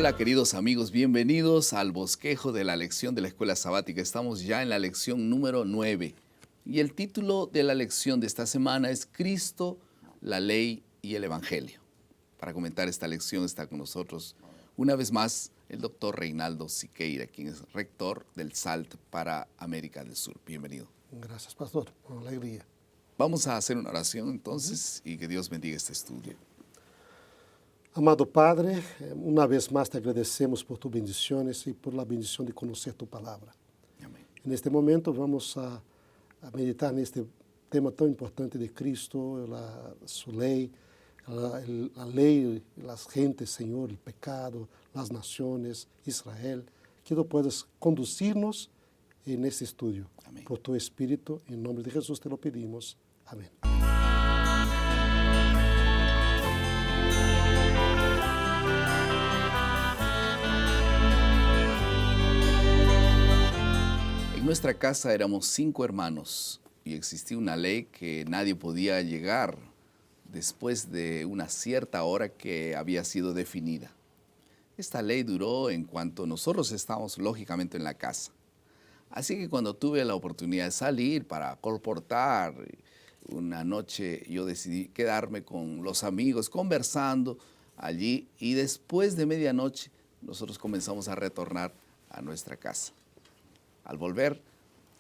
Hola queridos amigos, bienvenidos al bosquejo de la lección de la escuela sabática. Estamos ya en la lección número 9 y el título de la lección de esta semana es Cristo, la ley y el evangelio. Para comentar esta lección está con nosotros una vez más el doctor Reinaldo Siqueira, quien es rector del SALT para América del Sur. Bienvenido. Gracias, pastor. Una alegría. Vamos a hacer una oración entonces y que Dios bendiga este estudio. Amado Padre, una vez más te agradecemos por tus bendiciones y por la bendición de conocer tu palabra. Amén. En este momento vamos a meditar en este tema tan importante de Cristo, su ley, la ley, las gentes, Señor, el pecado, las naciones, Israel. Que tú puedas conducirnos en este estudio. Amén. Por tu Espíritu, en nombre de Jesús te lo pedimos. Amén. En nuestra casa éramos 5 hermanos y existía una ley que nadie podía llegar después de una cierta hora que había sido definida. Esta ley duró en cuanto nosotros estábamos lógicamente en la casa. Así que cuando tuve la oportunidad de salir para colportar, una noche yo decidí quedarme con los amigos conversando allí y después de medianoche nosotros comenzamos a retornar a nuestra casa. Al volver,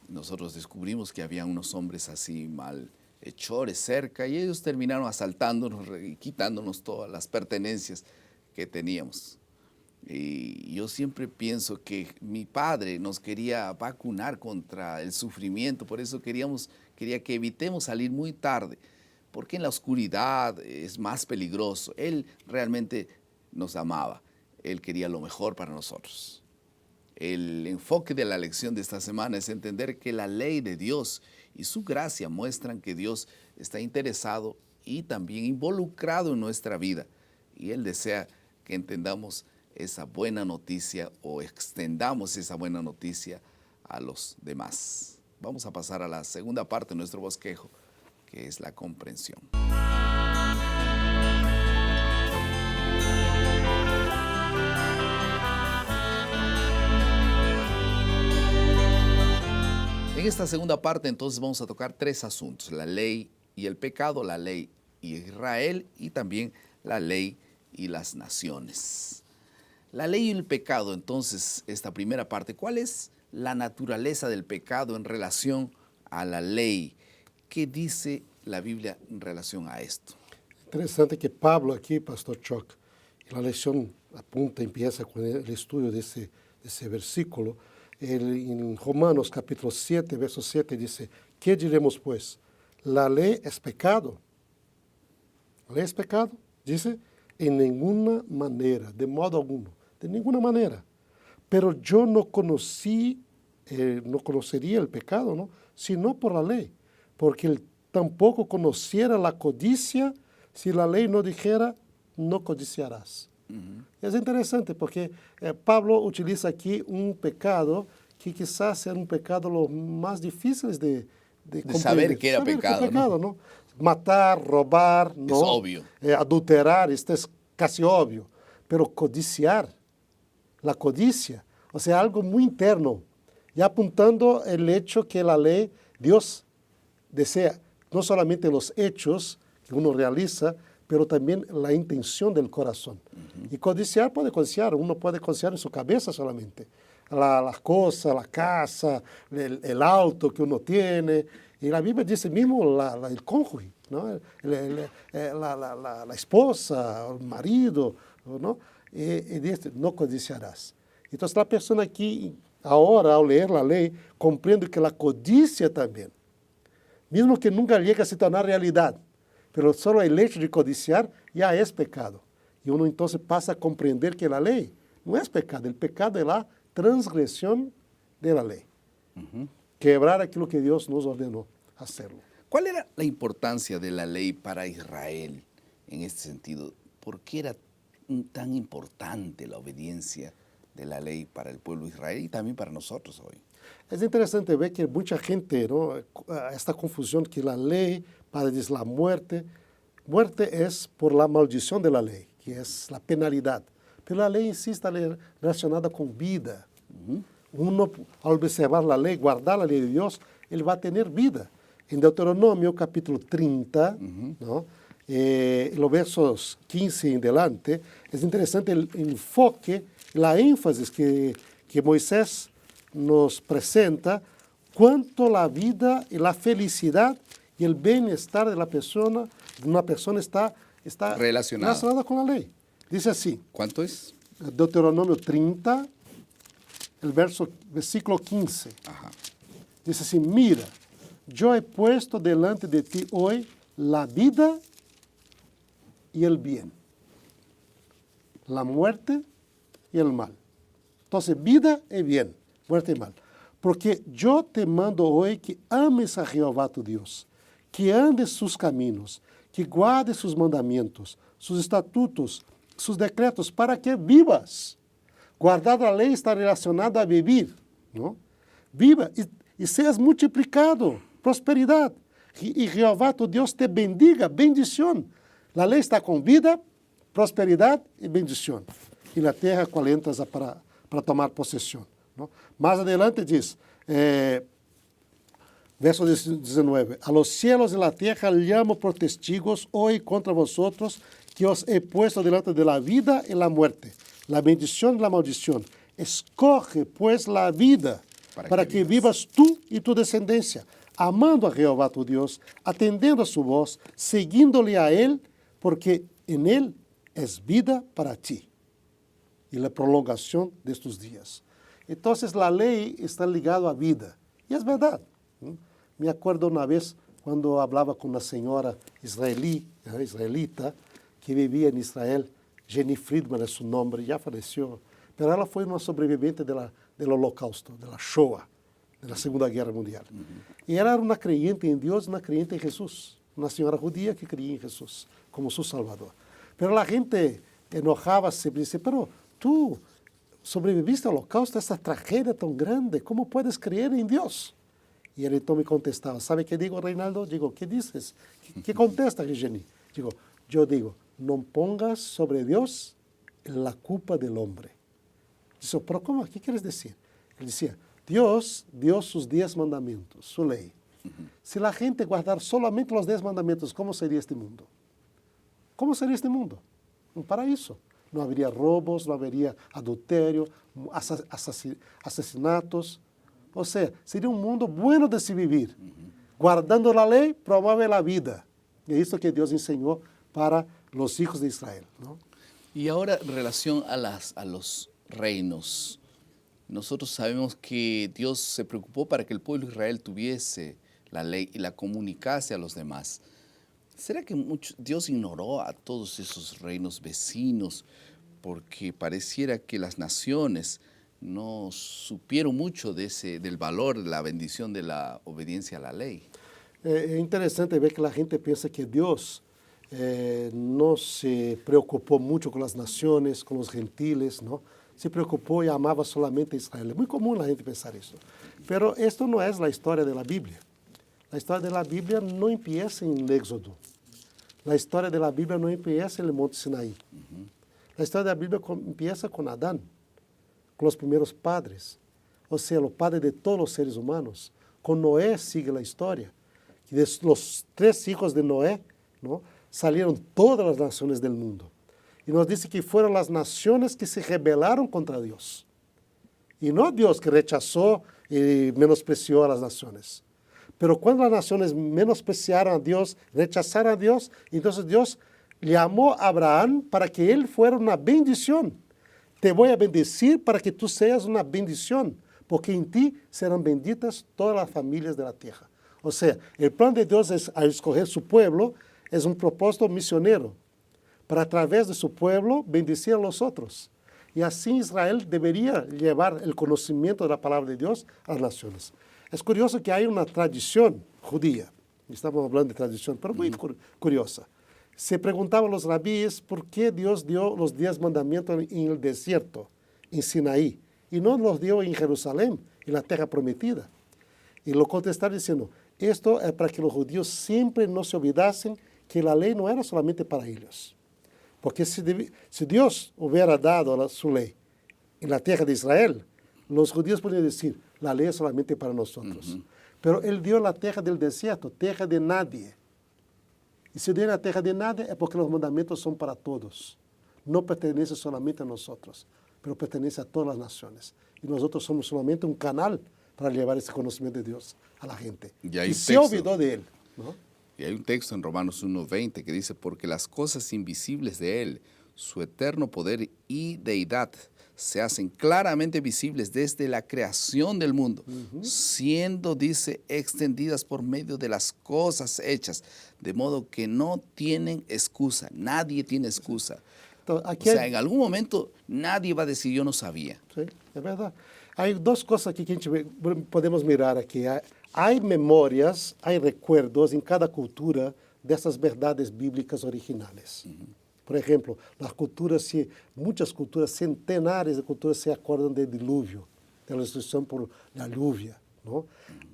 nosotros descubrimos que había unos hombres así malhechores cerca y ellos terminaron asaltándonos y quitándonos todas las pertenencias que teníamos. Y yo siempre pienso que mi padre nos quería vacunar contra el sufrimiento, por eso quería que evitemos salir muy tarde, porque en la oscuridad es más peligroso. Él realmente nos amaba, él quería lo mejor para nosotros. El enfoque de la lección de esta semana es entender que la ley de Dios y su gracia muestran que Dios está interesado y también involucrado en nuestra vida. Y Él desea que entendamos esa buena noticia o extendamos esa buena noticia a los demás. Vamos a pasar a la segunda parte de nuestro bosquejo, que es la comprensión. En esta segunda parte entonces vamos a tocar 3 asuntos, la ley y el pecado, la ley y Israel y también la ley y las naciones. La ley y el pecado, entonces, esta primera parte, ¿cuál es la naturaleza del pecado en relación a la ley? ¿Qué dice la Biblia en relación a esto? Interesante que Pablo aquí, pastor Chuck, la lección empieza con el estudio de ese versículo. En Romanos capítulo 7, verso 7 dice, ¿qué diremos pues? ¿La ley es pecado? ¿La ley es pecado? Dice, en ninguna manera, de modo alguno, de ninguna manera. Pero yo no conocería el pecado, ¿no? Sino por la ley, porque él tampoco conociera la codicia si la ley no dijera, no codiciarás. Es interesante porque Pablo utiliza aquí un pecado que quizás era un pecado lo más difícil de saber que era pecado, ¿no? Matar, robar, ¿no? Es obvio. Adulterar, esto es casi obvio. Pero codiciar, la codicia, o sea, algo muy interno, y apuntando el hecho que la ley, Dios desea no solamente los hechos que uno realiza, pero también la intención del corazón. Y codiciar puede codiciar, uno puede codiciar en su cabeza solamente. Las cosas, la casa, el auto que uno tiene. Y la Biblia dice mismo el cónyuge, ¿no? La esposa, el marido, ¿no? Y dice, no codiciarás. Entonces la persona aquí, ahora, al leer la ley, comprende que la codicia también, mismo que nunca llegue a se tornar realidad, pero solo el hecho de codiciar ya es pecado. Y uno entonces pasa a comprender que la ley no es pecado, el pecado es la transgresión de la ley. Quebrar aquello que Dios nos ordenó hacerlo. ¿Cuál era la importancia de la ley para Israel en este sentido? ¿Por qué era tan importante la obediencia de la ley para el pueblo de Israel y también para nosotros hoy? Es interesante ver que mucha gente, ¿no? Esta confusión que la ley para decir la muerte es por la maldición de la ley, que es la penalidad. Pero a lei em si está relacionada com vida. Uno, ao observar a lei, guardar a lei de Deus, ele vai ter vida. Em Deuteronômio, capítulo 30, ¿no? Los versos 15 em delante, é interessante o enfoque, a ênfase que Moisés nos apresenta quanto a vida e a felicidade e o bem-estar de uma pessoa está relacionada com a lei. Diz assim. ¿Cuánto es? Deuteronômio 30, versículo 15. Ajá. Diz assim: mira, yo he puesto delante de ti hoy la vida y el bien, la muerte y el mal. Entonces, vida y bien, muerte y mal. Porque yo te mando hoy que ames a Jehová tu Dios, que andes sus caminos, que guardes sus mandamientos, sus estatutos, sus decretos, para que vivas. Guardar a lei está relacionado a vivir, não? Viva e seas multiplicado, prosperidade. E Jeová, tu Deus, te bendiga, bendição. A lei está com vida, prosperidade e bendição. E na terra qual entras para tomar possessão. Não? Mais adelante diz, verso 19, a los cielos e la tierra llamo por testigos hoy contra vosotros que os he puesto delante de la vida y la muerte, la bendición y la maldición. Escoge pues la vida para que vivas tú y tu descendencia, amando a Jehová tu Dios, atendiendo a su voz, siguiéndole a Él, porque en Él es vida para ti y la prolongación de estos días. Entonces la ley está ligada a vida. Y es verdad. Me acuerdo una vez cuando hablaba con una señora israelita que vivía en Israel. Jenny Friedman es su nombre, ya falleció. Pero ella fue una sobreviviente del Holocausto, de la Shoah, de la Segunda Guerra Mundial. Y ella era una creyente en Dios, una creyente en Jesús. Una señora judía que creía en Jesús como su Salvador. Pero la gente enojaba, siempre dice, pero tú sobreviviste al Holocausto, esa tragedia tan grande, ¿cómo puedes creer en Dios? Y él entonces me contestaba, ¿sabe qué digo, Reinaldo? Digo, ¿qué dices? ¿Qué contesta, Jenny? Yo digo, no pongas sobre Dios la culpa del hombre. Dice, pero ¿cómo? ¿Qué quieres decir? Él decía, Dios dio sus 10 mandamientos, su ley. Si la gente guardara solamente los 10 mandamientos, ¿cómo sería este mundo? ¿Cómo sería este mundo? Un paraíso. No habría robos, no habría adulterio, asesinatos. O sea, sería un mundo bueno de se vivir. Guardando la ley, promueve la vida. Y es esto que Dios enseñó para los hijos de Israel, ¿no? Y ahora, en relación a los reinos, nosotros sabemos que Dios se preocupó para que el pueblo de Israel tuviese la ley y la comunicase a los demás. ¿Será que Dios ignoró a todos esos reinos vecinos porque pareciera que las naciones no supieron mucho del valor, de la bendición de la obediencia a la ley? Es interesante ver que la gente piensa que Dios no se preocupó mucho con las naciones, con los gentiles, ¿no? Se preocupó y amaba solamente a Israel. Es muy común la gente pensar eso. Pero esto no es la historia de la Biblia. La historia de la Biblia no empieza en el Éxodo. La historia de la Biblia no empieza en el Monte Sinaí. La historia de la Biblia empieza con Adán, con los primeros padres, o sea, los padres de todos los seres humanos. Con Noé sigue la historia. Y de los 3 hijos de Noé, ¿no?, salieron todas las naciones del mundo. Y nos dice que fueron las naciones que se rebelaron contra Dios. Y no Dios que rechazó y menospreció a las naciones. Pero cuando las naciones menospreciaron a Dios, rechazaron a Dios, entonces Dios llamó a Abraham para que él fuera una bendición. Te voy a bendecir para que tú seas una bendición, porque en ti serán benditas todas las familias de la tierra. O sea, el plan de Dios es, al escoger su pueblo, es un propósito misionero, para a través de su pueblo bendecir a los otros. Y así Israel debería llevar el conocimiento de la palabra de Dios a las naciones. Es curioso que hay una tradición judía, estamos hablando de tradición, pero muy curiosa. Se preguntaban los rabíes por qué Dios dio los 10 mandamientos en el desierto, en Sinaí, y no los dio en Jerusalén, en la tierra prometida. Y lo contestaron diciendo, esto es para que los judíos siempre no se olvidasen que la ley no era solamente para ellos. Porque si Dios hubiera dado su ley en la tierra de Israel, los judíos podrían decir, la ley es solamente para nosotros. Pero Él dio la tierra del desierto, tierra de nadie. Y si dio la tierra de nadie es porque los mandamientos son para todos. No pertenece solamente a nosotros, pero pertenece a todas las naciones. Y nosotros somos solamente un canal para llevar ese conocimiento de Dios a la gente. Y se olvidó de Él, ¿no? Y hay un texto en Romanos 1:20 que dice, porque las cosas invisibles de Él, su eterno poder y deidad, se hacen claramente visibles desde la creación del mundo, siendo, dice, extendidas por medio de las cosas hechas, de modo que no tienen excusa, nadie tiene excusa. Entonces, En algún momento nadie va a decir, yo no sabía. Sí, es verdad. Hay dos cosas aquí que podemos mirar aquí. Hay memorias, hay recuerdos en cada cultura de esas verdades bíblicas originales. Por ejemplo, muchas culturas, centenares de culturas se acuerdan del diluvio, de la destrucción por la lluvia, ¿no?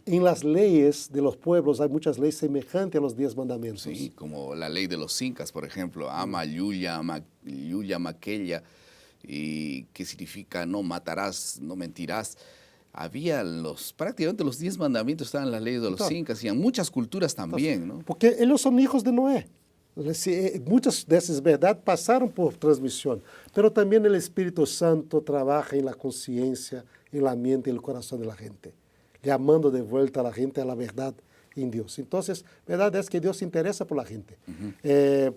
En las leyes de los pueblos hay muchas leyes semejantes a los 10 mandamientos. Sí, como la ley de los incas, por ejemplo, ama, yuya, maquella, y que significa no matarás, no mentirás. Prácticamente los 10 mandamientos estaban en las leyes de los incas y en muchas culturas también, ¿no? Porque ellos son hijos de Noé. Muchas de esas verdades pasaron por transmisión, pero también el Espíritu Santo trabaja en la conciencia, en la mente y el corazón de la gente, llamando de vuelta a la gente a la verdad en Dios. Entonces, verdad es que Dios se interesa por la gente.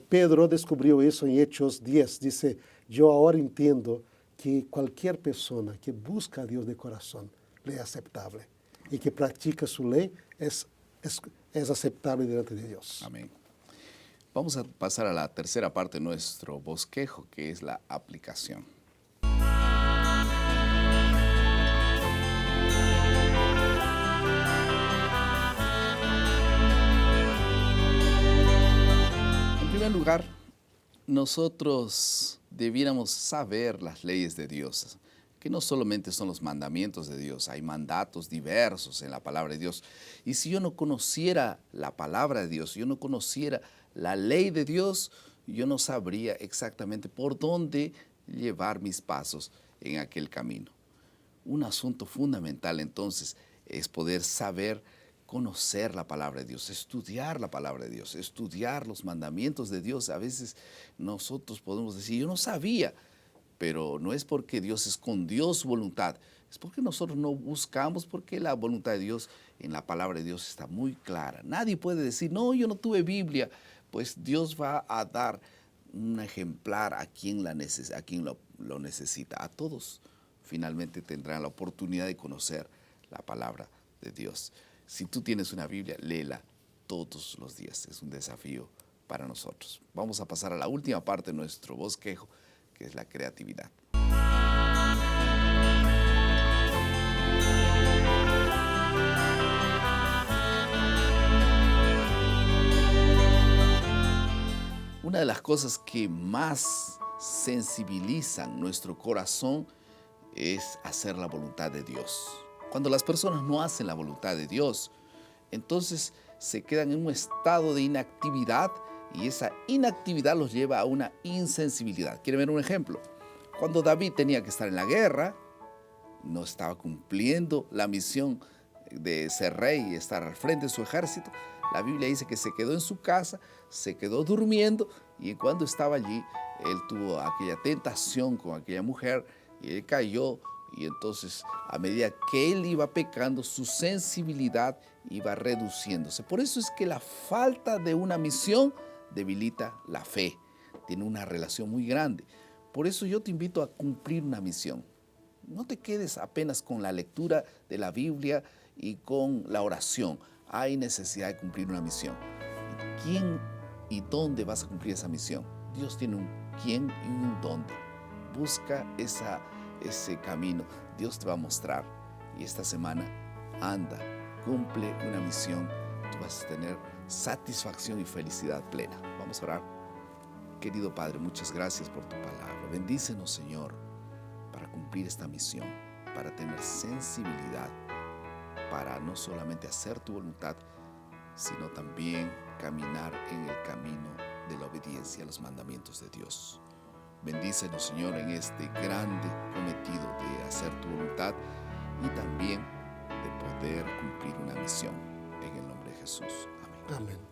Pedro descubrió eso en Hechos 10. Dice, yo ahora entiendo que cualquier persona que busca a Dios de corazón le es aceptable y que practica su ley es aceptable delante de Dios. Amén. Vamos a pasar a la tercera parte de nuestro bosquejo, que es la aplicación. En primer lugar, nosotros debiéramos saber las leyes de Dios, que no solamente son los mandamientos de Dios, hay mandatos diversos en la palabra de Dios. Y si yo no conociera la palabra de Dios, yo no conociera la ley de Dios, yo no sabría exactamente por dónde llevar mis pasos en aquel camino. Un asunto fundamental entonces es poder saber, conocer la palabra de Dios, estudiar la palabra de Dios, estudiar los mandamientos de Dios. A veces nosotros podemos decir, yo no sabía, pero no es porque Dios escondió su voluntad, es porque nosotros no buscamos, porque la voluntad de Dios en la palabra de Dios está muy clara. Nadie puede decir, no, yo no tuve Biblia. Pues Dios va a dar un ejemplar a quien lo necesita. A todos finalmente tendrán la oportunidad de conocer la palabra de Dios. Si tú tienes una Biblia, léela todos los días. Es un desafío para nosotros. Vamos a pasar a la última parte de nuestro bosquejo, que es la creatividad. Una de las cosas que más sensibilizan nuestro corazón es hacer la voluntad de Dios. Cuando las personas no hacen la voluntad de Dios, entonces se quedan en un estado de inactividad y esa inactividad los lleva a una insensibilidad. ¿Quieren ver un ejemplo? Cuando David tenía que estar en la guerra, no estaba cumpliendo la misión de ser rey y estar al frente de su ejército. La Biblia dice que se quedó en su casa, se quedó durmiendo y cuando estaba allí, él tuvo aquella tentación con aquella mujer y él cayó y entonces a medida que él iba pecando, su sensibilidad iba reduciéndose. Por eso es que la falta de una misión debilita la fe, tiene una relación muy grande. Por eso yo te invito a cumplir una misión. No te quedes apenas con la lectura de la Biblia y con la oración. Hay necesidad de cumplir una misión. ¿Quién y dónde vas a cumplir esa misión? Dios tiene un quién y un dónde. Busca ese camino. Dios te va a mostrar. Y esta semana, anda, cumple una misión. Tú vas a tener satisfacción y felicidad plena. Vamos a orar. Querido Padre, muchas gracias por tu palabra. Bendícenos, Señor, para cumplir esta misión, para tener sensibilidad, para no solamente hacer tu voluntad, sino también caminar en el camino de la obediencia a los mandamientos de Dios. Bendícenos, Señor, en este grande cometido de hacer tu voluntad y también de poder cumplir una misión. En el nombre de Jesús. Amén. Amén.